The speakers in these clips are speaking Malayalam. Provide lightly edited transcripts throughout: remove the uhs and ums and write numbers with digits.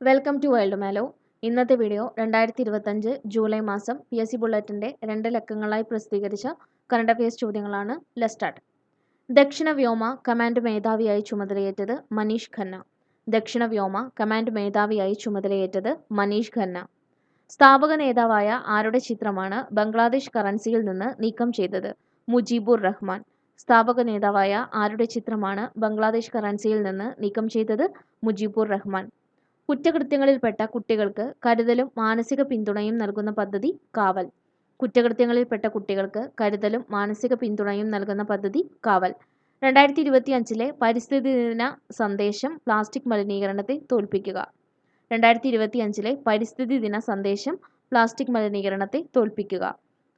വെൽക്കം ടു വൈൽഡ് മാലോ. ഇന്നത്തെ വീഡിയോ 2025 ജൂലൈ മാസം PSC ബുള്ളറ്റിൻ്റെ 2 ലക്കങ്ങളായി പ്രസിദ്ധീകരിച്ച കറണ്ട് അഫയേഴ്സ് ചോദ്യങ്ങളാണ്. Let start. ദക്ഷിണ വ്യോമ കമാൻഡ് മേധാവിയായി ചുമതലയേറ്റത് മനീഷ് ഖന്ന. ദക്ഷിണ വ്യോമ കമാൻഡ് മേധാവിയായി ചുമതലയേറ്റത് മനീഷ് ഖന്ന. സ്ഥാപക നേതാവായ ആരുടെ ചിത്രമാണ് ബംഗ്ലാദേശ് കറൻസിയിൽ നിന്ന് നീക്കം ചെയ്തത്? മുജീബുർ റഹ്മാൻ. സ്ഥാപക നേതാവായ ആരുടെ ചിത്രമാണ് ബംഗ്ലാദേശ് കറൻസിയിൽ നിന്ന് നീക്കം ചെയ്തത്? മുജീബുർ റഹ്മാൻ. കുറ്റകൃത്യങ്ങളിൽപ്പെട്ട കുട്ടികൾക്ക് കരുതലും മാനസിക പിന്തുണയും നൽകുന്ന പദ്ധതി കാവൽ. കുറ്റകൃത്യങ്ങളിൽപ്പെട്ട കുട്ടികൾക്ക് കരുതലും മാനസിക പിന്തുണയും നൽകുന്ന പദ്ധതി കാവൽ. 2025 പരിസ്ഥിതി ദിന സന്ദേശം പ്ലാസ്റ്റിക് മലിനീകരണത്തെ തോൽപ്പിക്കുക. 2025 പരിസ്ഥിതി ദിന സന്ദേശം പ്ലാസ്റ്റിക് മലിനീകരണത്തെ തോൽപ്പിക്കുക.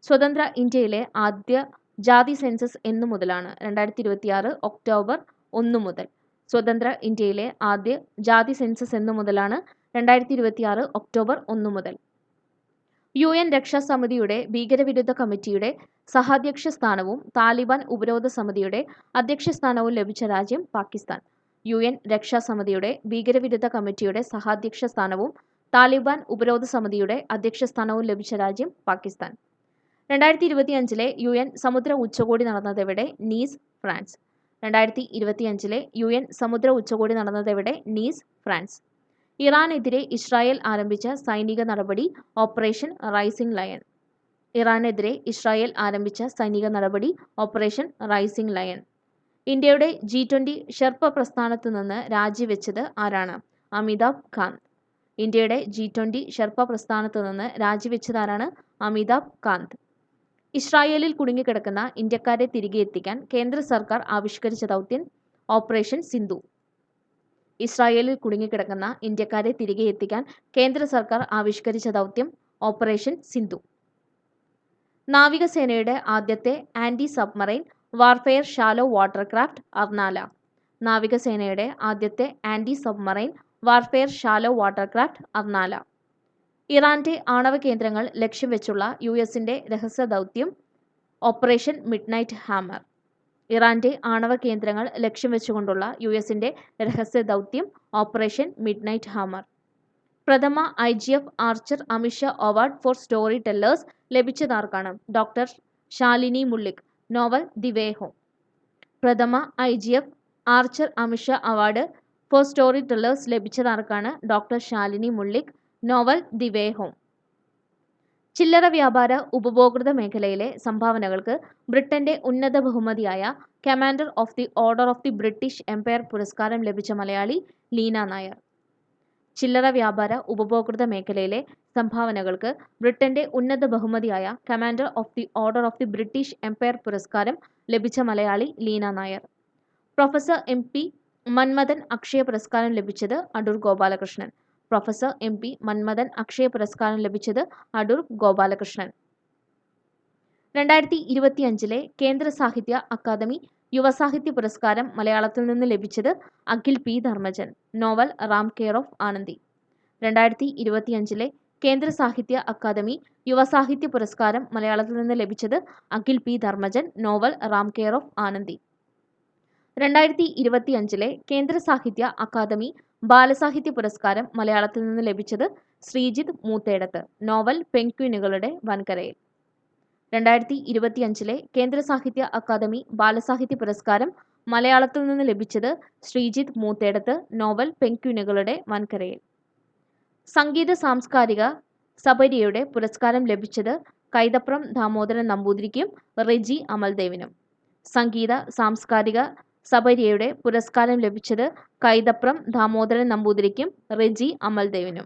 സ്വതന്ത്ര ഇന്ത്യയിലെ ആദ്യ ജാതി സെൻസസ് എന്നു മുതലാണ്? 2026 ഒക്ടോബർ 1 മുതൽ. സ്വതന്ത്ര ഇന്ത്യയിലെ ആദ്യ ജാതി സെൻസസ് എന്നു മുതലാണ്? 2026 ഒക്ടോബർ 1 മുതൽ. UN രക്ഷാസമിതിയുടെ ഭീകരവിരുദ്ധ കമ്മിറ്റിയുടെ സഹാധ്യക്ഷ സ്ഥാനവും താലിബാൻ ഉപരോധ സമിതിയുടെ അധ്യക്ഷ സ്ഥാനവും ലഭിച്ച രാജ്യം പാകിസ്ഥാൻ. UN രക്ഷാസമിതിയുടെ ഭീകരവിരുദ്ധ കമ്മിറ്റിയുടെ സഹാധ്യക്ഷ സ്ഥാനവും താലിബാൻ ഉപരോധ സമിതിയുടെ അധ്യക്ഷ സ്ഥാനവും ലഭിച്ച രാജ്യം പാകിസ്ഥാൻ. 2025 UN സമുദ്ര ഉച്ചകോടി നടന്നതെവിടെ? Nice, France. 2025 UN സമുദ്ര ഉച്ചകോടി നടന്നതെവിടെ? Nice, France. ഇറാനെതിരെ ഇസ്രായേൽ ആരംഭിച്ച സൈനിക നടപടി ഓപ്പറേഷൻ റൈസിംഗ് ലയൺ. ഇറാനെതിരെ ഇസ്രായേൽ ആരംഭിച്ച സൈനിക നടപടി ഓപ്പറേഷൻ റൈസിംഗ് ലയൺ. ഇന്ത്യയുടെ G20 ഷെർപ്പ പ്രസ്ഥാനത്തു നിന്ന് രാജിവെച്ചത് ആരാണ്? അമിതാഭ് കാന്ത്. ഇന്ത്യയുടെ G20 ഷെർപ്പ പ്രസ്ഥാനത്തു നിന്ന് രാജിവെച്ചതാരാണ്? അമിതാഭ് കാന്ത്. ഇസ്രായേലിൽ കുടുങ്ങിക്കിടക്കുന്ന ഇന്ത്യക്കാരെ തിരികെ എത്തിക്കാൻ കേന്ദ്ര സർക്കാർ ആവിഷ്കരിച്ച ദൗത്യം ഓപ്പറേഷൻ സിന്ധു. ഇസ്രായേലിൽ കുടുങ്ങിക്കിടക്കുന്ന ഇന്ത്യക്കാരെ തിരികെ എത്തിക്കാൻ കേന്ദ്ര സർക്കാർ ആവിഷ്കരിച്ച ദൗത്യം ഓപ്പറേഷൻ സിന്ധു. നാവികസേനയുടെ ആദ്യത്തെ anti submarine warfare shallow watercraft Arnala. നാവികസേനയുടെ ആദ്യത്തെ anti submarine warfare shallow watercraft Arnala. ഇറാന്റെ ആണവ കേന്ദ്രങ്ങൾ ലക്ഷ്യം വെച്ചുള്ള US-ന്റെ രഹസ്യ ദൗത്യം ഓപ്പറേഷൻ മിഡ്നൈറ്റ് ഹാമർ. ഇറാന്റെ ആണവ കേന്ദ്രങ്ങൾ ലക്ഷ്യം വെച്ചുകൊണ്ടുള്ള US-ന്റെ രഹസ്യ ദൗത്യം ഓപ്പറേഷൻ മിഡ്നൈറ്റ് ഹാമർ. പ്രഥമ IGF Archer Amit Shah award for story tellers ലഭിച്ചതാർക്കാണ്? Doctor Shalini Mullick. Novel the way home. പ്രഥമ IGF Archer Amit Shah award for story tellers ലഭിച്ചതാർക്കാണ്? Doctor Shalini Mullick. Novel the way home. ചില്ലറ വ്യാപാര ഉപഭോക്തൃ മേഖലയിലെ സംഭാവനകൾക്ക് ബ്രിട്ടന്റെ ഉന്നത ബഹുമതിയായ commander of the order of the British Empire പുരസ്കാരം ലഭിച്ച മലയാളി ലീന നായർ. ചില്ലറ വ്യാപാര ഉപഭോക്തൃ മേഖലയിലെ സംഭാവനകൾക്ക് ബ്രിട്ടന്റെ ഉന്നത ബഹുമതിയായ commander of the order of the British Empire പുരസ്കാരം ലഭിച്ച മലയാളി ലീന നായർ. പ്രൊഫസർ MP മന്മഥൻ അക്ഷയ പുരസ്കാരം ലഭിച്ചത് അടൂർ ഗോപാലകൃഷ്ണൻ. പ്രൊഫസർ MP മന്മഥൻ അക്ഷയ പുരസ്കാരം ലഭിച്ചത് അടൂർ ഗോപാലകൃഷ്ണൻ. 2025 കേന്ദ്ര സാഹിത്യ അക്കാദമി യുവസാഹിത്യ പുരസ്കാരം മലയാളത്തിൽ നിന്ന് ലഭിച്ചത് Akhil P Dharmajan. Novel Ram care of Anandi. 2025 Kendra Sahitya Akademi യുവസാഹിത്യ പുരസ്കാരം മലയാളത്തിൽ നിന്ന് ലഭിച്ചത് Akhil P Dharmajan. Novel Ram care of Anandi. 2025 Kendra Sahitya Akademi ബാലസാഹിത്യ പുരസ്കാരം മലയാളത്തിൽ നിന്ന് ലഭിച്ചത് ശ്രീജിത്ത് മൂത്തേടത്ത്. നോവൽ പെൻഗ്വിനുകളുടെ വൻകരയിൽ. 2025 കേന്ദ്ര സാഹിത്യ അക്കാദമി ബാലസാഹിത്യ പുരസ്കാരം മലയാളത്തിൽ നിന്ന് ലഭിച്ചത് ശ്രീജിത്ത് മൂത്തേടത്ത്. നോവൽ പെൻഗ്വിനുകളുടെ വൻകരയിൽ. സംഗീത സാംസ്കാരിക സബരിയുടെ പുരസ്കാരം ലഭിച്ചത് കൈതപ്രം ദാമോദരൻ നമ്പൂതിരിക്കും റെജി അമൽദേവിനും. സംഗീത സാംസ്കാരിക സബരിയുടെ പുരസ്കാരം ലഭിച്ചത് കൈതപ്രം ദാമോദരൻ നമ്പൂതിരിക്കും റെജി അമൽദേവിനും.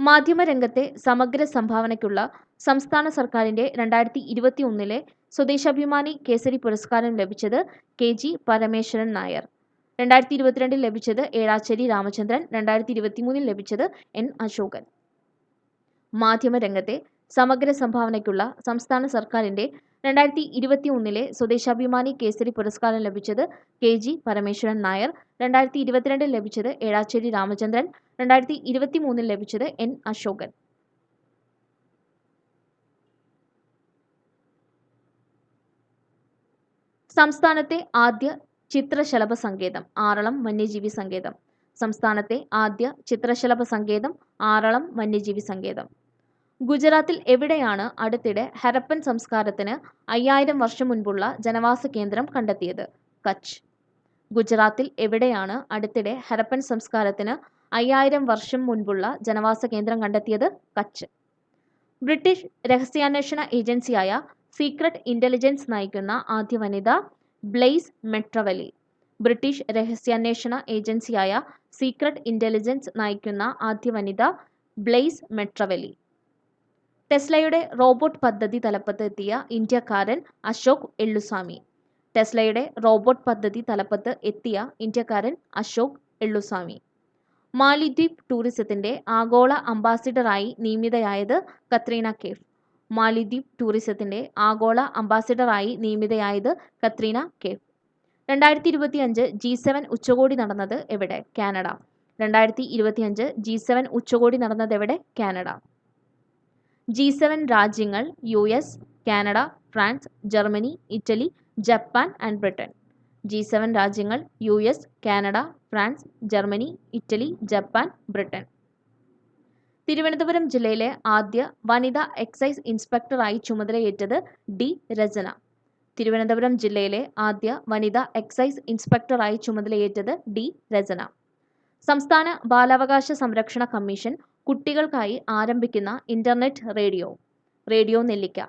മാധ്യമരംഗത്തെ സമഗ്ര സംഭാവനയ്ക്കുള്ള സംസ്ഥാന സർക്കാരിന്റെ 2021 സ്വദേശാഭിമാനി കേസരി പുരസ്കാരം ലഭിച്ചത് KG പരമേശ്വരൻ നായർ. 2022 ലഭിച്ചത് ഏഴാച്ചേരി രാമചന്ദ്രൻ. 2023 ലഭിച്ചത് N അശോകൻ. മാധ്യമരംഗത്തെ സമഗ്ര സംഭാവനയ്ക്കുള്ള സംസ്ഥാന സർക്കാരിന്റെ 2021 സ്വദേശാഭിമാനി കേസരി പുരസ്കാരം ലഭിച്ചത് KG പരമേശ്വരൻ നായർ. 2022 ലഭിച്ചത് ഏഴാച്ചേരി രാമചന്ദ്രൻ. 2023 ലഭിച്ചത് N അശോകൻ. സംസ്ഥാനത്തെ ആദ്യ ചിത്രശലഭ സങ്കേതം ആറളം വന്യജീവി സങ്കേതം. സംസ്ഥാനത്തെ ആദ്യ ചിത്രശലഭ സങ്കേതം ആറളം വന്യജീവി സങ്കേതം. ഗുജറാത്തിൽ എവിടെയാണ് അടുത്തിടെ ഹരപ്പൻ സംസ്കാരത്തിന് 5000 വർഷം മുൻപുള്ള ജനവാസ കേന്ദ്രം കണ്ടെത്തിയത്? കച്ച്. ഗുജറാത്തിൽ എവിടെയാണ് അടുത്തിടെ ഹരപ്പൻ സംസ്കാരത്തിന് 5000 വർഷം മുൻപുള്ള ജനവാസ കേന്ദ്രം കണ്ടെത്തിയത്? കച്ച്. ബ്രിട്ടീഷ് രഹസ്യാന്വേഷണ ഏജൻസിയായ സീക്രട്ട് ഇന്റലിജൻസ് നയിക്കുന്ന ആദ്യ വനിത ബ്ലെയ്സ് മെട്രവലി. ബ്രിട്ടീഷ് രഹസ്യാന്വേഷണ ഏജൻസിയായ സീക്രട്ട് ഇന്റലിജൻസ് നയിക്കുന്ന ആദ്യ വനിത ബ്ലെയ്സ് മെട്രവലി. ടെസ്ലയുടെ റോബോട്ട് പദ്ധതി തലപ്പത്ത് എത്തിയ ഇന്ത്യക്കാരൻ അശോക് എള്ളുസ്വാമി. ടെസ്ലയുടെ റോബോട്ട് പദ്ധതി തലപ്പത്ത് എത്തിയ ഇന്ത്യക്കാരൻ അശോക് എള്ളുസ്വാമി. മാലിദ്വീപ് ടൂറിസത്തിന്റെ ആഗോള അംബാസിഡറായി നിയമിതയായത് കത്രീന കൈഫ്. മാലിദ്വീപ് ടൂറിസത്തിന്റെ ആഗോള അംബാസിഡറായി നിയമിതയായത് കത്രീന കൈഫ്. 2025 G7 ഉച്ചകോടി നടന്നത് എവിടെ? കാനഡ. 2025 G7 ഉച്ചകോടി നടന്നതെവിടെ? കാനഡ. G7 രാജ്യങ്ങൾ US, Canada, France, Germany, Italy, Japan and Britain. G7 രാജ്യങ്ങൾ US, Canada, France, Germany, Italy, Japan, Britain. Thiruvananthapuram ജില്ലയിലെ ആദ്യ വനിതാ എക്സൈസ് ഇൻസ്പെക്ടറായി ചുമതലയേറ്റത് ഡി രചന. തിരുവനന്തപുരം ജില്ലയിലെ ആദ്യ വനിതാ എക്സൈസ് ഇൻസ്പെക്ടറായി ചുമതലയേറ്റത് ഡി രചന. സംസ്ഥാന ബാലാവകാശ സംരക്ഷണ കമ്മീഷൻ കുട്ടികൾക്കായി ആരംഭിക്കുന്ന ഇന്റർനെറ്റ് റേഡിയോ. റേഡിയോ നെല്ലിക്ക.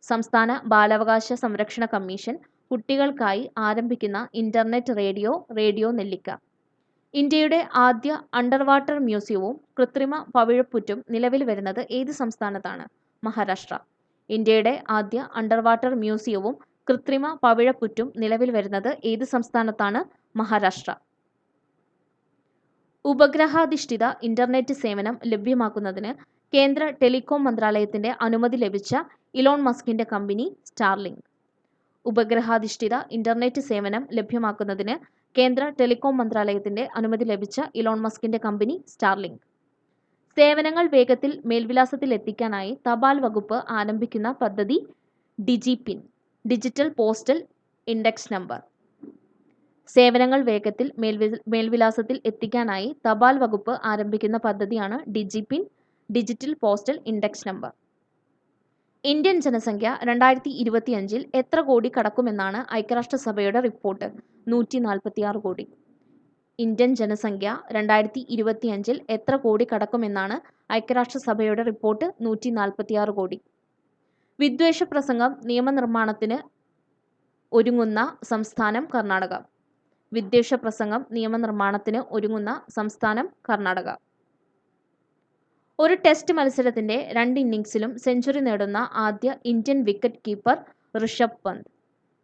സംസ്ഥാന ബാലാവകാശ സംരക്ഷണ കമ്മീഷൻ കുട്ടികൾക്കായി ആരംഭിക്കുന്ന ഇന്റർനെറ്റ് റേഡിയോ റേഡിയോ നെല്ലിക്ക. ഇന്ത്യയുടെ ആദ്യ അണ്ടർ വാട്ടർ മ്യൂസിയവും കൃത്രിമ പവിഴപ്പുറ്റും നിലവിൽ വരുന്നത് ഏത് സംസ്ഥാനത്താണ്? മഹാരാഷ്ട്ര. ഇന്ത്യയുടെ ആദ്യ അണ്ടർ വാട്ടർ മ്യൂസിയവും കൃത്രിമ പവിഴപ്പുറ്റും നിലവിൽ വരുന്നത് ഏത് സംസ്ഥാനത്താണ്? മഹാരാഷ്ട്ര. ഉപഗ്രഹാധിഷ്ഠിത ഇന്റർനെറ്റ് സേവനം ലഭ്യമാക്കുന്നതിന് കേന്ദ്ര ടെലികോം മന്ത്രാലയത്തിന്റെ അനുമതി ലഭിച്ച ഇലോൺ മസ്കിന്റെ കമ്പനി സ്റ്റാർലിങ്ക്. ഉപഗ്രഹാധിഷ്ഠിത ഇന്റർനെറ്റ് സേവനം ലഭ്യമാക്കുന്നതിന് കേന്ദ്ര ടെലികോം മന്ത്രാലയത്തിന്റെ അനുമതി ലഭിച്ച ഇലോൺ മസ്കിന്റെ കമ്പനി സ്റ്റാർലിങ്ക്. സേവനങ്ങൾ വേഗത്തിൽ മേൽവിലാസത്തിൽ എത്തിക്കാനായി തപാൽ വകുപ്പ് ആരംഭിക്കുന്ന പദ്ധതി DIGIPIN, digital postal index number. സേവനങ്ങൾ വേഗത്തിൽ മേൽവിലാസത്തിൽ എത്തിക്കാനായി തപാൽ വകുപ്പ് ആരംഭിക്കുന്ന പദ്ധതിയാണ് DIGIPIN, digital postal index number. Indian ജനസംഖ്യ 2025 എത്ര കോടി കടക്കുമെന്നാണ് ഐക്യരാഷ്ട്രസഭയുടെ റിപ്പോർട്ട്? 146 കോടി. ഇന്ത്യൻ ജനസംഖ്യ 2025 എത്ര കോടി കടക്കുമെന്നാണ് ഐക്യരാഷ്ട്രസഭയുടെ റിപ്പോർട്ട്? 146 കോടി. വിദ്വേഷ പ്രസംഗം നിയമനിർമ്മാണത്തിന് ഒരുങ്ങുന്ന സംസ്ഥാനം കർണാടക. വിദ്വേഷ പ്രസംഗം നിയമനിർമ്മാണത്തിന് ഒരുങ്ങുന്ന സംസ്ഥാനം കർണാടക. ഒരു ടെസ്റ്റ് മത്സരത്തിന്റെ 2 ഇന്നിംഗ്സിലും സെഞ്ചുറി നേടുന്ന ആദ്യ Indian wicket keeper Rishabh Pant.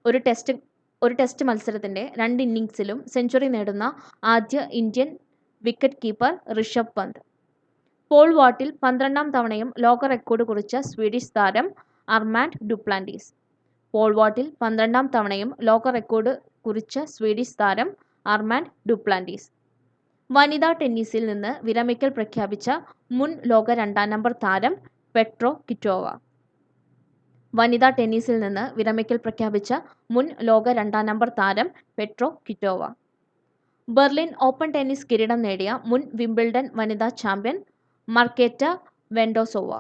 ഒരു ടെസ്റ്റ് മത്സരത്തിന്റെ 2 ഇന്നിംഗ്സിലും സെഞ്ചുറി നേടുന്ന ആദ്യ Indian wicket keeper Rishabh Pant. Paul വാൾട്ടിൽ 12ാം തവണയും ലോക റെക്കോർഡ് കുറിച്ച സ്വീഡിഷ് താരം അർമാൻഡ് ഡുപ്ലാന്റീസ്. പോൾ വാൾട്ടിൽ 12ാം തവണയും ലോക റെക്കോർഡ് കുറിച്ച സ്വീഡിഷ് താരം അർമാൻഡ് ഡുപ്ലാന്റീസ്. വനിതാ ടെന്നീസിൽ നിന്ന് വിരമിക്കൽ പ്രഖ്യാപിച്ച മുൻ ലോക 2ാം നമ്പർ താരം പെട്രോ കിറ്റോവ. വനിതാ ടെന്നീസിൽ നിന്ന് വിരമിക്കൽ പ്രഖ്യാപിച്ച മുൻ ലോക 2ാം നമ്പർ താരം Petra Kvitova. Berlin open tennis കിരീടം നേടിയ മുൻ വിംബിൾഡൺ വനിതാ champion Marketa Vondrousova.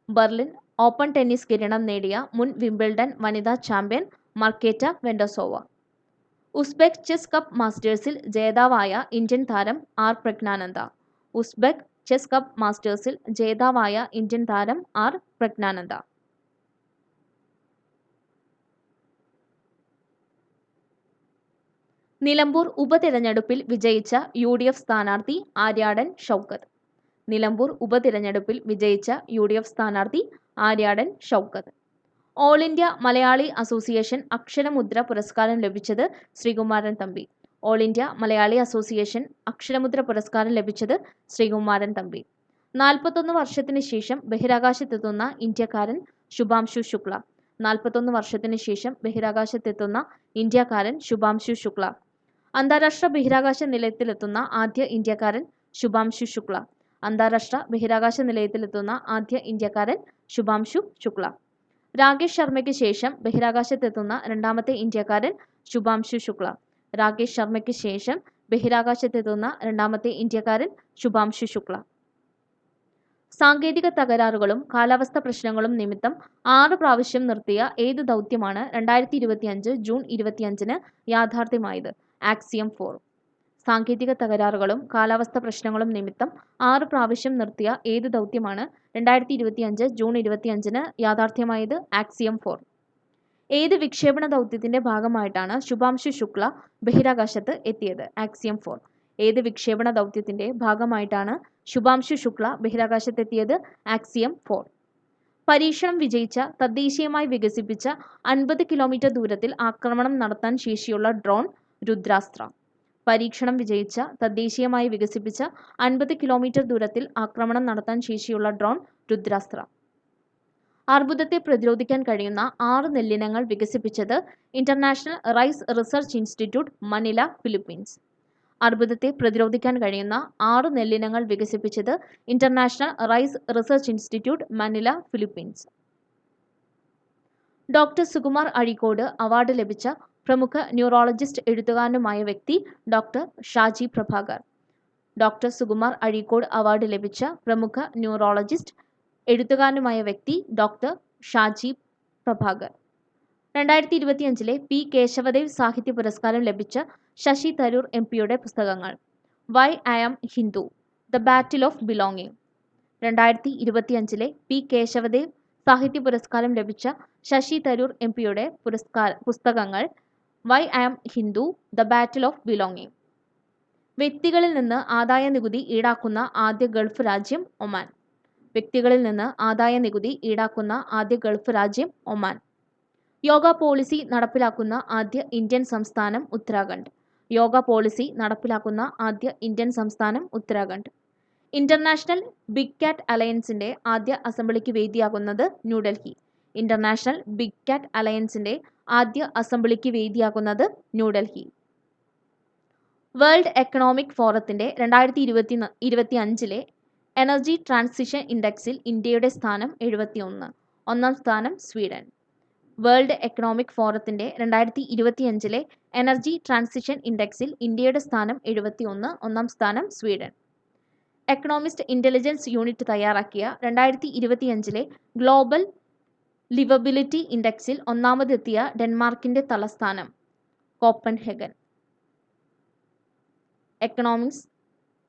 Berlin open tennis കിരീടം നേടിയ മുൻ വിംബിൾഡൺ വനിതാ champion Marketa Vondrousova. Uzbek chess cup മാസ്റ്റേഴ്സിൽ ജേതാവായ ഇന്ത്യൻ താരം R Praggnanandhaa. Uzbek chess cup മാസ്റ്റേഴ്സിൽ ജേതാവായ ഇന്ത്യൻ താരം ആർ പ്രജ്ഞാനന്ദ. നിലമ്പൂർ ഉപതിരഞ്ഞെടുപ്പിൽ വിജയിച്ച UDF സ്ഥാനാർത്ഥി ആര്യാടൻ ഷൗക്കത്ത്. നിലമ്പൂർ ഉപതിരഞ്ഞെടുപ്പിൽ വിജയിച്ച UDF സ്ഥാനാർത്ഥി Aryadan Shoukath. All India Malayali association അക്ഷരമുദ്ര പുരസ്കാരം ലഭിച്ചത് Sreekumaran Thampi. All India Malayali association അക്ഷരമുദ്ര പുരസ്കാരം ലഭിച്ചത് ശ്രീകുമാരൻ തമ്പി. 41 വർഷത്തിന് ശേഷം ബഹിരാകാശത്തെത്തുന്ന ഇന്ത്യക്കാരൻ ശുഭാംശു ശുക്ല. 41 വർഷത്തിന് ശേഷം ബഹിരാകാശത്തെത്തുന്ന ഇന്ത്യക്കാരൻ ശുഭാംശു ശുക്ല. അന്താരാഷ്ട്ര ബഹിരാകാശ നിലയത്തിലെത്തുന്ന ആദ്യ ഇന്ത്യക്കാരൻ ശുഭാംശു ശുക്ല. അന്താരാഷ്ട്ര ബഹിരാകാശ നിലയത്തിലെത്തുന്ന ആദ്യ ഇന്ത്യക്കാരൻ ശുഭാംശു ശുക്ല. രാകേഷ് ശർമ്മയ്ക്ക് ശേഷം ബഹിരാകാശത്തെത്തുന്ന രണ്ടാമത്തെ ഇന്ത്യക്കാരൻ ശുഭാംശു ശുക്ല. രാകേഷ് ശർമ്മയ്ക്ക് ശേഷം ബഹിരാകാശത്തെത്തുന്ന രണ്ടാമത്തെ ഇന്ത്യക്കാരൻ ശുഭാംശു ശുക്ല. സാങ്കേതിക തകരാറുകളും കാലാവസ്ഥ പ്രശ്നങ്ങളും നിമിത്തം 6 പ്രാവശ്യം നിർത്തിയ ഏത് ദൗത്യമാണ് 2025 ജൂൺ 25-ന് യാഥാർത്ഥ്യമായത്? ആക്സിയം 4. സാങ്കേതിക തകരാറുകളും കാലാവസ്ഥ പ്രശ്നങ്ങളും നിമിത്തം 6 പ്രാവശ്യം നിർത്തിയ ഏത് ദൗത്യമാണ് 2025 ജൂൺ 25-ന് യാഥാർത്ഥ്യമായത്? ആക്സിയം 4. ഏത് വിക്ഷേപണ ദൗത്യത്തിന്റെ ഭാഗമായിട്ടാണ് ശുഭാംശു ശുക്ല ബഹിരാകാശത്ത് എത്തിയത്? ആക്സിയം 4. ഏത് വിക്ഷേപണ ദൗത്യത്തിന്റെ ഭാഗമായിട്ടാണ് ശുഭാംശു ശുക്ല ബഹിരാകാശത്തെത്തിയത്? ആക്സിയം 4. പരീക്ഷണം വിജയിച്ച തദ്ദേശീയമായി വികസിപ്പിച്ച 50 കിലോമീറ്റർ ദൂരത്തിൽ ആക്രമണം നടത്താൻ ശേഷിയുള്ള ഡ്രോൺ രുദ്രാസ്ത്ര. പരീക്ഷണം വിജയിച്ച തദ്ദേശീയമായി വികസിപ്പിച്ച 50 കിലോമീറ്റർ ദൂരത്തിൽ ആക്രമണം നടത്താൻ ശേഷിയുള്ള ഡ്രോൺ രുദ്രാസ്ത്ര. അർബുദത്തെ പ്രതിരോധിക്കാൻ കഴിയുന്ന 6 നെല്ലിനങ്ങൾ വികസിപ്പിച്ചത് international rice research institute, Manila, Philippines. അർബുദത്തെ പ്രതിരോധിക്കാൻ കഴിയുന്ന 6 നെല്ലിനങ്ങൾ വികസിപ്പിച്ചത് international rice research institute, Manila, Philippines. Doctor Sukumar Azhikode award ലഭിച്ച പ്രമുഖ ന്യൂറോളജിസ്റ്റ് എഴുത്തുകാരനുമായ വ്യക്തി doctor Shaji Prabhakar. Doctor Sukumar Azhikode award ലഭിച്ച പ്രമുഖ ന്യൂറോളജിസ്റ്റ് എഴുത്തുകാരനുമായ വ്യക്തി ഡോക്ടർ ഷാജി പ്രഭാകർ. 2025 പി കേശവദേവ് സാഹിത്യ പുരസ്കാരം ലഭിച്ച ശശി തരൂർ എംപിയുടെ പുസ്തകങ്ങൾ. Why I am Hindu, the battle of belonging. 2025 P Kesavadev സാഹിത്യ പുരസ്കാരം ലഭിച്ച ശശി തരൂർ എംപിയുടെ പുസ്തകങ്ങൾ. Why I am Hindu, the battle of belonging. വ്യക്തികളിൽ നിന്ന് ആദായ നികുതി ഈടാക്കുന്ന ആദ്യ ഗൾഫ് രാജ്യം ഒമാൻ. വ്യക്തികളിൽ നിന്ന് ആദായ നികുതി ഈടാക്കുന്ന ആദ്യ ഗൾഫ് രാജ്യം ഒമാൻ. യോഗ പോളിസി നടപ്പിലാക്കുന്ന ആദ്യ ഇന്ത്യൻ സംസ്ഥാനം ഉത്തരാഖണ്ഡ്. യോഗ പോളിസി നടപ്പിലാക്കുന്ന ആദ്യ ഇന്ത്യൻ സംസ്ഥാനം ഉത്തരാഖണ്ഡ്. ഇന്റർനാഷണൽ ബിഗ് കാറ്റ് അലയൻസിന്റെ ആദ്യ അസംബ്ലിക്ക് വേദിയാകുന്നത് ന്യൂഡൽഹി. ഇന്റർനാഷണൽ ബിഗ് കാറ്റ് അലയൻസിന്റെ ആദ്യ അസംബ്ലിക്ക് വേദിയാകുന്നത് ന്യൂഡൽഹി. വേൾഡ് എക്കണോമിക് ഫോറത്തിന്റെ 2025 എനർജി ട്രാൻസിഷൻ ഇൻഡെക്സിൽ ഇന്ത്യയുടെ സ്ഥാനം 71. ഒന്നാം സ്ഥാനം സ്വീഡൻ. വേൾഡ് എക്കണോമിക് ഫോറത്തിന്റെ 2025 എനർജി ട്രാൻസിഷൻ ഇൻഡെക്സിൽ ഇന്ത്യയുടെ സ്ഥാനം 71. ഒന്നാം സ്ഥാനം സ്വീഡൻ. എക്കണോമിസ്റ്റ് ഇന്റലിജൻസ് യൂണിറ്റ് തയ്യാറാക്കിയ 2025 ഗ്ലോബൽ ലിവബിലിറ്റി ഇൻഡെക്സിൽ ഒന്നാമതെത്തിയ ഡെൻമാർക്കിന്റെ തലസ്ഥാനം കോപ്പൻഹേഗൻ. എക്കണോമിക്സ്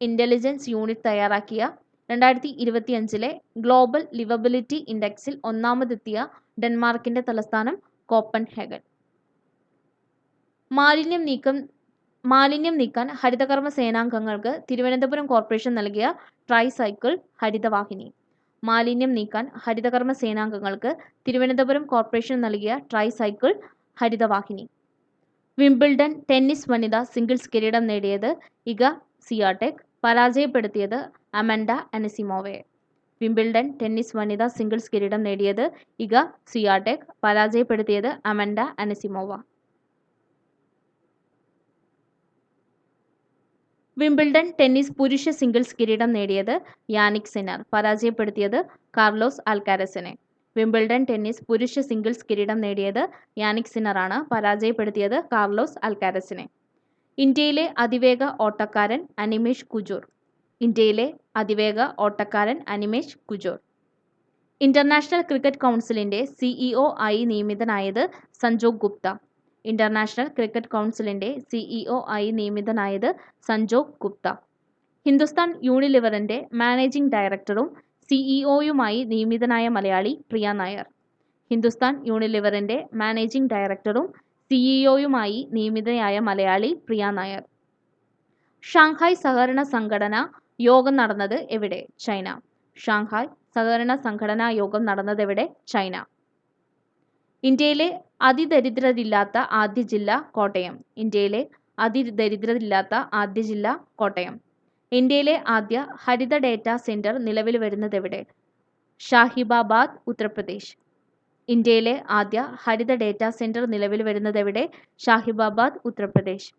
ഇന്റലിജൻസ് യൂണിറ്റ് തയ്യാറാക്കിയ 2025 ഗ്ലോബൽ ലിവബിലിറ്റി ഇൻഡെക്സിൽ ഒന്നാമതെത്തിയ ഡെൻമാർക്കിന്റെ തലസ്ഥാനം കോപ്പൻഹേഗൻ. മാലിന്യം നീക്കാൻ ഹരിതകർമ്മ സേനാംഗങ്ങൾക്ക് തിരുവനന്തപുരം കോർപ്പറേഷൻ നൽകിയ ട്രൈസൈക്കിൾ ഹരിതവാഹിനി. മാലിന്യം നീക്കാൻ ഹരിതകർമ്മ സേനാംഗങ്ങൾക്ക് തിരുവനന്തപുരം കോർപ്പറേഷൻ നൽകിയ ട്രൈസൈക്കിൾ ഹരിതവാഹിനി. വിംബിൾഡൺ ടെന്നീസ് വനിതാ സിംഗിൾസ് കിരീടം നേടിയത് ഇഗ സിയാടെക്, പരാജയപ്പെടുത്തിയത് അമൻഡ അനിസിമോവയെ. വിംബിൾഡൺ ടെന്നീസ് വനിതാ സിംഗിൾസ് കിരീടം നേടിയത് ഇഗ സിയാടെക്, പരാജയപ്പെടുത്തിയത് അമൻഡ അനിസിമോവ. വിംബിൾഡൺ ടെന്നീസ് പുരുഷ സിംഗിൾസ് കിരീടം നേടിയത് യാനിക് സിന്നർ, പരാജയപ്പെടുത്തിയത് കാർലോസ് അൽക്കാരസിനെ. വിംബിൾഡൺ ടെന്നീസ് പുരുഷ സിംഗിൾസ് കിരീടം നേടിയത് യാനിക് സിന്നറാണ്, പരാജയപ്പെടുത്തിയത് കാർലോസ് അൽക്കാരസിനെ. ഇന്ത്യയിലെ അതിവേഗ ഓട്ടക്കാരൻ അനിമേഷ് കുജൂർ. ഇന്ത്യയിലെ അതിവേഗ ഓട്ടക്കാരൻ അനിമേഷ് കുജൂർ. ഇന്റർനാഷണൽ ക്രിക്കറ്റ് കൗൺസിലിന്റെ CEO ആയി നിയമിതനായത് സഞ്ജോഗ് ഗുപ്ത. ഇന്റർനാഷണൽ ക്രിക്കറ്റ് കൗൺസിലിന്റെ CEO ആയി നിയമിതനായത് സഞ്ജോഗ് ഗുപ്ത. ഹിന്ദുസ്ഥാൻ യൂണിലിവറിന്റെ മാനേജിംഗ് ഡയറക്ടറും CEOയുമായി നിയമിതനായ മലയാളി പ്രിയ നായർ. ഹിന്ദുസ്ഥാൻ യൂണിലിവറിന്റെ മാനേജിംഗ് ഡയറക്ടറും CEOയുമായി നിയമിതയായ മലയാളി പ്രിയ നായർ. ഷാങ്ഹായ് സഹകരണ സംഘടന യോഗം നടന്നത് എവിടെ? ചൈന. ഷാങ്ഹായ് സഹകരണ സംഘടനാ യോഗം നടന്നതെവിടെ? ചൈന. ഇന്ത്യയിലെ അതിദരിദ്രരില്ലാത്ത ആദ്യ ജില്ല കോട്ടയം. ഇന്ത്യയിലെ അതിദരിദ്രരില്ലാത്ത ആദ്യ ജില്ല കോട്ടയം. ഇന്ത്യയിലെ ആദ്യ ഹരിത ഡേറ്റാ സെന്റർ നിലവിൽ വരുന്നതെവിടെ? ഷാഹിബാബാദ്, ഉത്തർപ്രദേശ്. ഇന്ത്യയിലെ ആദ്യ ഹരിത ഡേറ്റാ സെന്റർ നിലവിൽ വരുന്നതെവിടെ? ഷാഹിബാബാദ്, ഉത്തർപ്രദേശ്.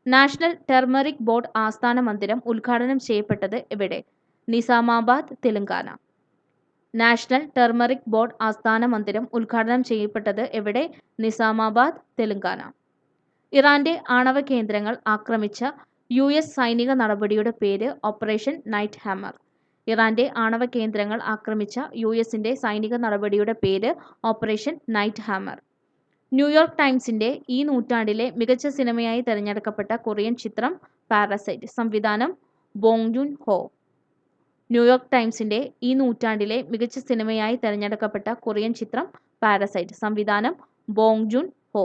നാഷണൽ ടെർമറിക് ബോർഡ് ആസ്ഥാന മന്ദിരം ഉദ്ഘാടനം ചെയ്യപ്പെട്ടത് എവിടെ? Nizamabad, Telangana. National turmeric board ആസ്ഥാന മന്ദിരം ഉദ്ഘാടനം ചെയ്യപ്പെട്ടത് എവിടെ? നിസാമാബാദ്, തെലങ്കാന. ഇറാന്റെ ആണവ കേന്ദ്രങ്ങൾ ആക്രമിച്ച US സൈനിക നടപടിയുടെ പേര് ഓപ്പറേഷൻ നൈറ്റ് ഹാമർ. ഇറാന്റെ ആണവ കേന്ദ്രങ്ങൾ ആക്രമിച്ച യുഎസിന്റെ സൈനിക നടപടിയുടെ പേര് ഓപ്പറേഷൻ നൈറ്റ് ഹാമർ. ന്യൂയോർക്ക് ടൈംസിന്റെ ഈ നൂറ്റാണ്ടിലെ മികച്ച സിനിമയായി തിരഞ്ഞെടുക്കപ്പെട്ട കൊറിയൻ ചിത്രം പാരസൈറ്റ്. സംവിധാനം ബോങ് ജൂൻ ഹോ. ന്യൂയോർക്ക് ടൈംസിന്റെ ഈ നൂറ്റാണ്ടിലെ മികച്ച സിനിമയായി തിരഞ്ഞെടുക്കപ്പെട്ട കൊറിയൻ ചിത്രം പാരസൈറ്റ്. സംവിധാനം ബോങ് ജൂൻ ഹോ.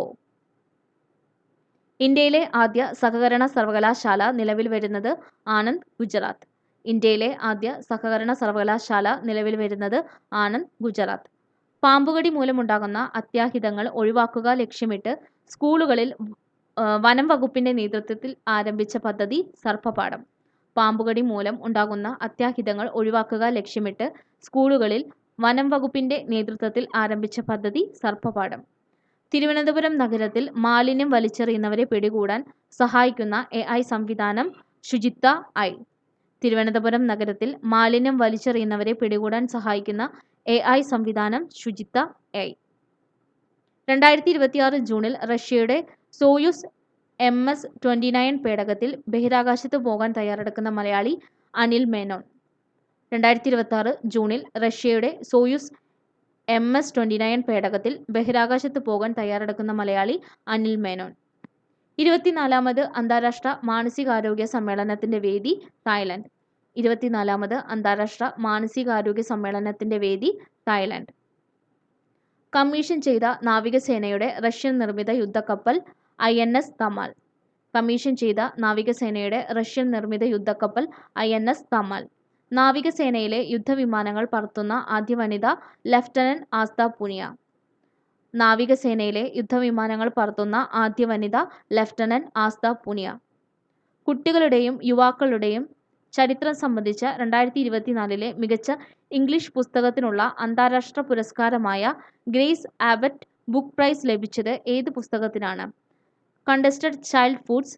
ഇന്ത്യയിലെ ആദ്യ സഹകരണ സർവകലാശാല നിലവിൽ വരുന്നത് ആനന്ദ്, ഗുജറാത്ത്. ഇന്ത്യയിലെ ആദ്യ സഹകരണ സർവകലാശാല നിലവിൽ വരുന്നത് ആനന്ദ്, ഗുജറാത്ത്. പാമ്പുകടി മൂലമുണ്ടാകുന്ന അത്യാഹിതങ്ങൾ ഒഴിവാക്കുക ലക്ഷ്യമിട്ട് സ്കൂളുകളിൽ വനം വകുപ്പിന്റെ നേതൃത്വത്തിൽ ആരംഭിച്ച പദ്ധതി സർപ്പപാഠം. പാമ്പുകടി മൂലം ഉണ്ടാകുന്ന അത്യാഹിതങ്ങൾ ഒഴിവാക്കുക ലക്ഷ്യമിട്ട് സ്കൂളുകളിൽ വനം വകുപ്പിന്റെ നേതൃത്വത്തിൽ ആരംഭിച്ച പദ്ധതി സർപ്പപാഠം. തിരുവനന്തപുരം നഗരത്തിൽ മാലിന്യം വലിച്ചെറിയുന്നവരെ പിടികൂടാൻ സഹായിക്കുന്ന AI സംവിധാനം ശുചിത്വ ഐ. തിരുവനന്തപുരം നഗരത്തിൽ മാലിന്യം വലിച്ചെറിയുന്നവരെ പിടികൂടാൻ സഹായിക്കുന്ന AI സംവിധാനം ശുചിത്വ ഐ. 2026 ജൂണിൽ റഷ്യയുടെ സോയുസ് MS-29 പേടകത്തിൽ ബഹിരാകാശത്ത് പോകാൻ തയ്യാറെടുക്കുന്ന മലയാളി അനിൽ മേനോൻ. 2026 ജൂണിൽ റഷ്യയുടെ സോയുസ് MS-29 പേടകത്തിൽ ബഹിരാകാശത്ത് പോകാൻ തയ്യാറെടുക്കുന്ന മലയാളി അനിൽ മേനോൻ. 24ാമത് അന്താരാഷ്ട്ര മാനസികാരോഗ്യ സമ്മേളനത്തിന്റെ വേദി തായ്ലൻഡ്. 24ാമത് അന്താരാഷ്ട്ര മാനസികാരോഗ്യ സമ്മേളനത്തിന്റെ വേദി തായ്ലൻഡ്. കമ്മീഷൻ ചെയ്ത നാവികസേനയുടെ റഷ്യൻ നിർമ്മിത യുദ്ധക്കപ്പൽ INS തമാൽ. കമ്മീഷൻ ചെയ്ത നാവികസേനയുടെ റഷ്യൻ നിർമ്മിത യുദ്ധക്കപ്പൽ INS തമാൽ. നാവികസേനയിലെ യുദ്ധവിമാനങ്ങൾ പറത്തുന്ന ആദ്യ വനിത ലഫ്റ്റനന്റ് ആസ്ത പൂനിയ. നാവികസേനയിലെ യുദ്ധവിമാനങ്ങൾ പറത്തുന്ന ആദ്യ വനിത ലഫ്റ്റനന്റ് ആസ്ത പൂനിയ. കുട്ടികളുടെയും യുവാക്കളുടെയും ചരിത്രം സംബന്ധിച്ച 2024 മികച്ച ഇംഗ്ലീഷ് പുസ്തകത്തിനുള്ള അന്താരാഷ്ട്ര പുരസ്കാരമായ ഗ്രേസ് ആബറ്റ് ബുക്ക് പ്രൈസ് ലഭിച്ചത് ഏത് പുസ്തകത്തിനാണ്? Contested childhoods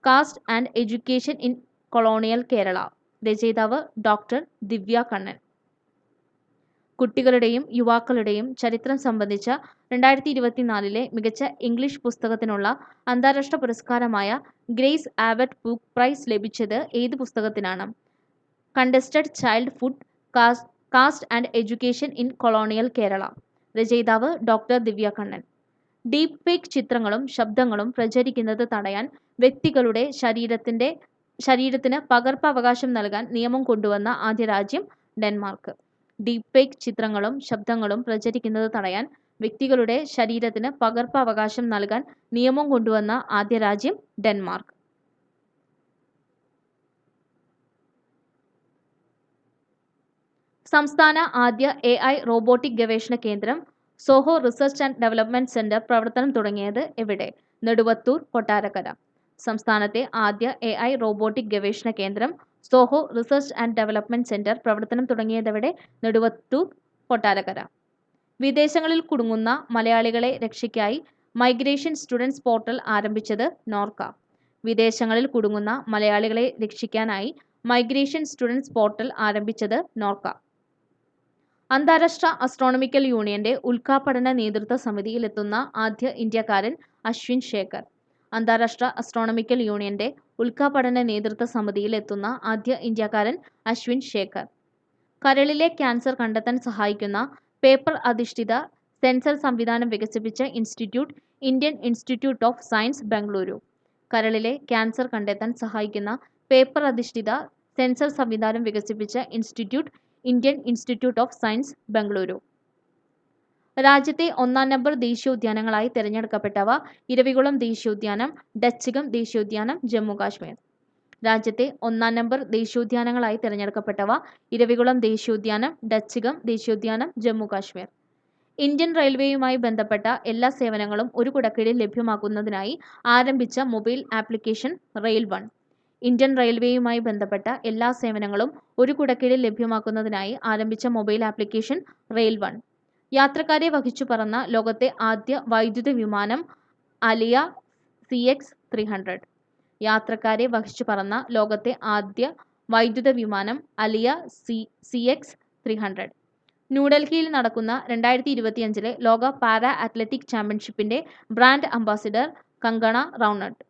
caste and education in colonial Kerala. രചയിതാവ് ഡോക്ടർ ദിവ്യ കണ്ണൻ. കുട്ടികളുടെയും യുവാക്കളുടെയും ചരിത്രം സംബന്ധിച്ച 2024 മികച്ച ഇംഗ്ലീഷ് പുസ്തകത്തിനുള്ള അന്താരാഷ്ട്ര പുരസ്കാരമായ ഗ്രേസ് ആബറ്റ് ബുക്ക് പ്രൈസ് ലഭിച്ചത് ഏത് പുസ്തകത്തിനാണ്? Contested childhood caste and education in colonial Kerala. രചയിതാവ് doctor Divya Kannan. Deep fake ചിത്രങ്ങളും ശബ്ദങ്ങളും പ്രചരിക്കുന്നത് തടയാൻ വ്യക്തികളുടെ ശരീരത്തിന് പകർപ്പവകാശം നൽകാൻ നിയമം കൊണ്ടുവന്ന ആദ്യ രാജ്യം ഡെൻമാർക്ക്. ഡീപ് ഫേക്ക് ചിത്രങ്ങളും ശബ്ദങ്ങളും പ്രചരിക്കുന്നത് തടയാൻ വ്യക്തികളുടെ ശരീരത്തിന് പകർപ്പവകാശം നൽകാൻ നിയമം കൊണ്ടുവന്ന ആദ്യ രാജ്യം ഡെൻമാർക്ക്. സംസ്ഥാന ആദ്യ AI റോബോട്ടിക് ഗവേഷണ കേന്ദ്രം Zoho research and development centre പ്രവർത്തനം തുടങ്ങിയത് എവിടെ? നെടുവത്തൂർ, കൊട്ടാരക്കര. സംസ്ഥാനത്തെ ആദ്യ AI റോബോട്ടിക് ഗവേഷണ കേന്ദ്രം Zoho research and development centre പ്രവർത്തനം തുടങ്ങിയതെവിടെ? നെടുവത്തൂർ, കൊട്ടാരക്കര. വിദേശങ്ങളിൽ കുടുങ്ങുന്ന മലയാളികളെ രക്ഷയ്ക്കായി മൈഗ്രേഷൻ സ്റ്റുഡൻസ് പോർട്ടൽ ആരംഭിച്ചത് നോർക്ക. വിദേശങ്ങളിൽ കുടുങ്ങുന്ന മലയാളികളെ രക്ഷിക്കാനായി മൈഗ്രേഷൻ സ്റ്റുഡൻസ് പോർട്ടൽ ആരംഭിച്ചത് നോർക്ക. അന്താരാഷ്ട്ര അസ്ട്രോണമിക്കൽ യൂണിയന്റെ ഉൽക്കാപഠന നേതൃത്വ സമിതിയിൽ എത്തുന്ന ആദ്യ ഇന്ത്യക്കാരൻ അശ്വിൻ ശേഖർ. അന്താരാഷ്ട്ര അസ്ട്രോണമിക്കൽ യൂണിയന്റെ ഉൽക്കാപഠന നേതൃത്വ സമിതിയിൽ എത്തുന്ന ആദ്യ ഇന്ത്യക്കാരൻ അശ്വിൻ ശേഖർ. കരളിലെ ക്യാൻസർ കണ്ടെത്താൻ സഹായിക്കുന്ന പേപ്പർ അധിഷ്ഠിത സെൻസർ സംവിധാനം വികസിപ്പിച്ച institute Indian institute of science, Bengaluru. കരളിലെ ക്യാൻസർ കണ്ടെത്താൻ സഹായിക്കുന്ന പേപ്പർ അധിഷ്ഠിത സെൻസർ സംവിധാനം വികസിപ്പിച്ച institute Indian institute of science, Bengaluru. രാജ്യത്തെ 1-ാം നമ്പർ ദേശീയോദ്യാനങ്ങളായി തിരഞ്ഞെടുക്കപ്പെട്ടവ: ഇരവികുളം ദേശീയോദ്യാനം, ഡച്ചുകം ദേശീയോദ്യാനം, ജമ്മു കാശ്മീർ. രാജ്യത്തെ 1-ാം നമ്പർ ദേശീയോദ്യാനങ്ങളായി തിരഞ്ഞെടുക്കപ്പെട്ടവ: ഇരവികുളം ദേശീയോദ്യാനം, ഡച്ചുകം ദേശീയോദ്യാനം, ജമ്മു കാശ്മീർ. ഇന്ത്യൻ റെയിൽവേയുമായി ബന്ധപ്പെട്ട എല്ലാ സേവനങ്ങളും ഒരു കുടക്കീഴിൽ ലഭ്യമാക്കുന്നതിനായി ആരംഭിച്ച mobile application rail one. Indian റെയിൽവേയുമായി ബന്ധപ്പെട്ട എല്ലാ സേവനങ്ങളും ഒരു കുടക്കീഴിൽ ലഭ്യമാക്കുന്നതിനായി ആരംഭിച്ച മൊബൈൽ ആപ്ലിക്കേഷൻ റെയിൽ വൺ. യാത്രക്കാരെ വഹിച്ചു പറന്ന ലോകത്തെ ആദ്യ വൈദ്യുത വിമാനം അലിയ CX-300. യാത്രക്കാരെ വഹിച്ചു പറന്ന ലോകത്തെ ആദ്യ വൈദ്യുത വിമാനം അലിയ CX-300. ന്യൂഡൽഹിയിൽ നടക്കുന്ന 2025 ലോക പാരാ അത്ലറ്റിക് ചാമ്പ്യൻഷിപ്പിന്റെ ബ്രാൻഡ് അംബാസിഡർ കങ്കണ റൗണട്ട്.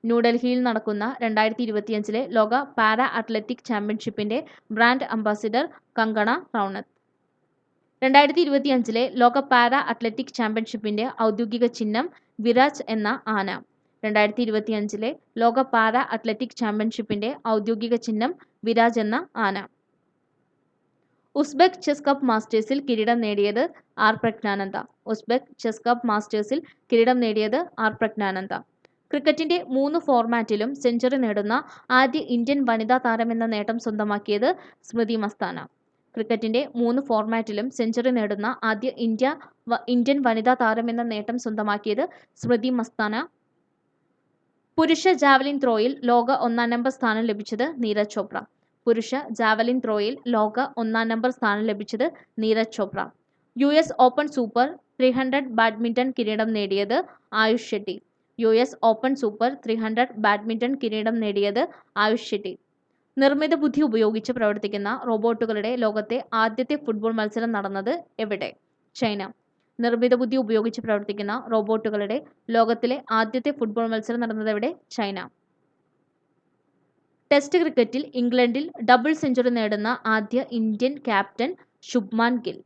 ന്യൂഡൽഹിയിൽ നടക്കുന്ന 2025 ലോക പാരാ അത്ലറ്റിക് ചാമ്പ്യൻഷിപ്പിന്റെ ബ്രാൻഡ് അംബാസിഡർ കങ്കണ റൗണത്ത്. 2025 ലോക പാരാ അത്ലറ്റിക് ചാമ്പ്യൻഷിപ്പിന്റെ ഔദ്യോഗിക ചിഹ്നം വിരാജ് എന്ന ആന. 2025 ലോക പാരാ അത്ലറ്റിക് ചാമ്പ്യൻഷിപ്പിന്റെ ഔദ്യോഗിക ചിഹ്നം വിരാജ് എന്ന ആന. ഉസ്ബെക് ചെസ് കപ്പ് മാസ്റ്റേഴ്സിൽ കിരീടം നേടിയത് R Praggnanandhaa. Uzbek chess cup മാസ്റ്റേഴ്സിൽ കിരീടം നേടിയത് ആർ പ്രജ്ഞാനന്ദ. ക്രിക്കറ്റിന്റെ 3 ഫോർമാറ്റിലും സെഞ്ചുറി നേടുന്ന ആദ്യ ഇന്ത്യൻ വനിതാ താരമെന്ന നേട്ടം സ്വന്തമാക്കിയത് സ്മൃതി മസ്താന. ക്രിക്കറ്റിന്റെ 3 ഫോർമാറ്റിലും സെഞ്ചുറി നേടുന്ന ആദ്യ ഇന്ത്യൻ വനിതാ താരമെന്ന നേട്ടം സ്വന്തമാക്കിയത് സ്മൃതി മസ്താന. പുരുഷ ജാവലിൻ ത്രോയിൽ ലോക 1-ാം നമ്പർ സ്ഥാനം ലഭിച്ചത് നീരജ് ചോപ്ര. പുരുഷ ജാവലിൻ ത്രോയിൽ ലോക 1-ാം നമ്പർ സ്ഥാനം ലഭിച്ചത് Neeraj Chopra. US open super 300 badminton കിരീടം നേടിയത് Ayush Shetty. US open super 300 badminton കിരീടം നേടിയത് ആയുഷ് ഷെട്ടി. നിർമ്മിത ബുദ്ധി ഉപയോഗിച്ച് പ്രവർത്തിക്കുന്ന റോബോട്ടുകളുടെ ലോകത്തെ ആദ്യത്തെ ഫുട്ബോൾ മത്സരം നടന്നത് എവിടെ? ചൈന. നിർമ്മിത ബുദ്ധി ഉപയോഗിച്ച് പ്രവർത്തിക്കുന്ന റോബോട്ടുകളുടെ ലോകത്തിലെ ആദ്യത്തെ ഫുട്ബോൾ മത്സരം നടന്നതെവിടെ? ചൈന. ടെസ്റ്റ് ക്രിക്കറ്റിൽ ഇംഗ്ലണ്ടിൽ ഡബിൾ സെഞ്ചുറി നേടുന്ന ആദ്യ Indian captain Shubman Gill.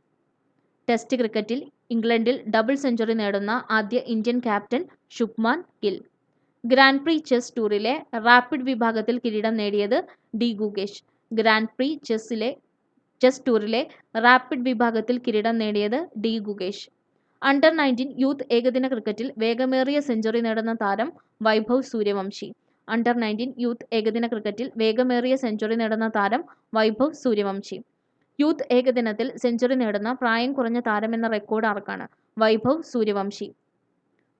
Test ക്രിക്കറ്റിൽ ഇംഗ്ലണ്ടിൽ ഡബിൾ സെഞ്ചുറി നേടുന്ന ആദ്യ Indian captain Shubman Gill. Grand prix chess ടൂറിലെ റാപ്പിഡ് വിഭാഗത്തിൽ കിരീടം നേടിയത് D Gukesh. Grand prix chess ടൂറിലെ റാപ്പിഡ് വിഭാഗത്തിൽ കിരീടം നേടിയത് ഡി ഗുകേഷ്. അണ്ടർ 19 യൂത്ത് ഏകദിന ക്രിക്കറ്റിൽ വേഗമേറിയ സെഞ്ചുറി നേടുന്ന താരം വൈഭവ് സൂര്യവംശി. അണ്ടർ 19 യൂത്ത് ഏകദിന ക്രിക്കറ്റിൽ വേഗമേറിയ സെഞ്ചുറി നേടുന്ന താരം വൈഭവ് സൂര്യവംശി. യൂത്ത് ഏകദിനത്തിൽ സെഞ്ചുറി നേടുന്ന പ്രായം കുറഞ്ഞ താരമെന്ന റെക്കോർഡ് ആർക്കാണ്? വൈഭവ് സൂര്യവംശി.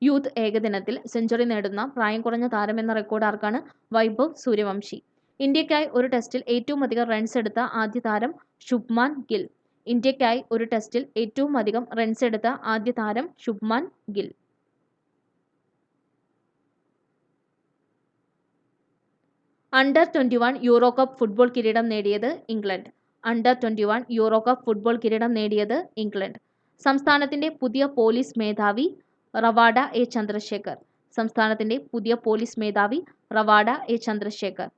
യൂത്ത് ഏകദിനത്തിൽ സെഞ്ചുറി നേടുന്ന പ്രായം കുറഞ്ഞ താരമെന്ന റെക്കോർഡ് ആർക്കാണ്? വൈഭവ് സൂര്യവംശി. ഇന്ത്യക്കായി ഒരു ടെസ്റ്റിൽ ഏറ്റവും അധികം റൺസ് എടുത്ത ആദ്യ താരം ശുഭ്മാൻ ഗിൽ. ഇന്ത്യക്കായി ഒരു ടെസ്റ്റിൽ ഏറ്റവും അധികം റൺസ് എടുത്ത ആദ്യ താരം Shubman Gill. Under 21 euro cup football കിരീടം നേടിയത് England. Under 21 euro cup football കിരീടം നേടിയത് ഇംഗ്ലണ്ട്. സംസ്ഥാനത്തിന്റെ പുതിയ പോലീസ് മേധാവി റവാഡ എ ചന്ദ്രശേഖർ. സംസ്ഥാനത്തിന്റെ പുതിയ പോലീസ് മേധാവി Ravada A Chandrasekhar.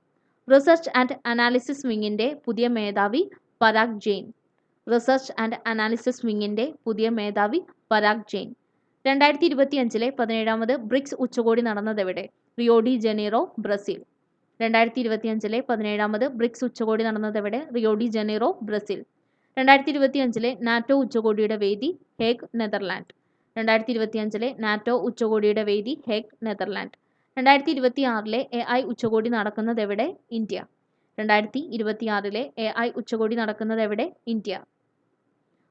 Research and analysis വിങ്ങിന്റെ പുതിയ മേധാവി Parag Jain. Research and analysis വിങ്ങിന്റെ പുതിയ മേധാവി പരാഗ് ജെയിൻ. 2025 17ാമത് ബ്രിക്സ് ഉച്ചകോടി നടന്നതെവിടെ? Rio de Janeiro, Brazil. 2025 17ാമത് ബ്രിക്സ് ഉച്ചകോടി നടന്നതെവിടെ? Rio de Janeiro, Brazil. 2025 NATO ഉച്ചകോടിയുടെ വേദി ഹേഗ്, നെതർലാൻഡ്. 2025 നാറ്റോ ഉച്ചകോടിയുടെ വേദി ഹേഗ്, നെതർലാൻഡ്. 2026 AI ഉച്ചകോടി നടക്കുന്നതെവിടെ? ഇന്ത്യ. 2026 AI ഉച്ചകോടി നടക്കുന്നതെവിടെ? ഇന്ത്യ.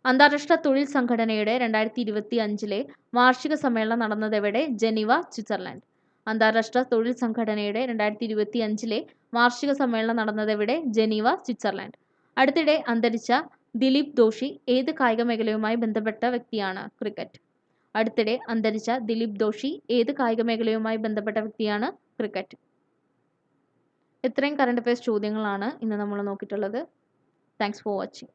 അന്താരാഷ്ട്ര തൊഴിൽ സംഘടനയുടെ 2025 വാർഷിക സമ്മേളനം നടന്നതെവിടെ? Geneva, Switzerland. അന്താരാഷ്ട്ര തൊഴിൽ സംഘടനയുടെ 2025 വാർഷിക സമ്മേളനം നടന്നതെവിടെ? Geneva, Switzerland. അടുത്തിടെ അന്തരിച്ച ദിലീപ് ദോഷി ഏത് കായിക മേഖലയുമായി ബന്ധപ്പെട്ട വ്യക്തിയാണ്? ക്രിക്കറ്റ്. അടുത്തിടെ അന്തരിച്ച ദിലീപ് ദോഷി ഏത് കായിക മേഖലയുമായി ബന്ധപ്പെട്ട വ്യക്തിയാണ്? ക്രിക്കറ്റ്. ഇത്രയും കറണ്ട് അഫയേഴ്സ് ചോദ്യങ്ങളാണ് ഇന്ന് നമ്മൾ നോക്കിയിട്ടുള്ളത്. Thanks for watching.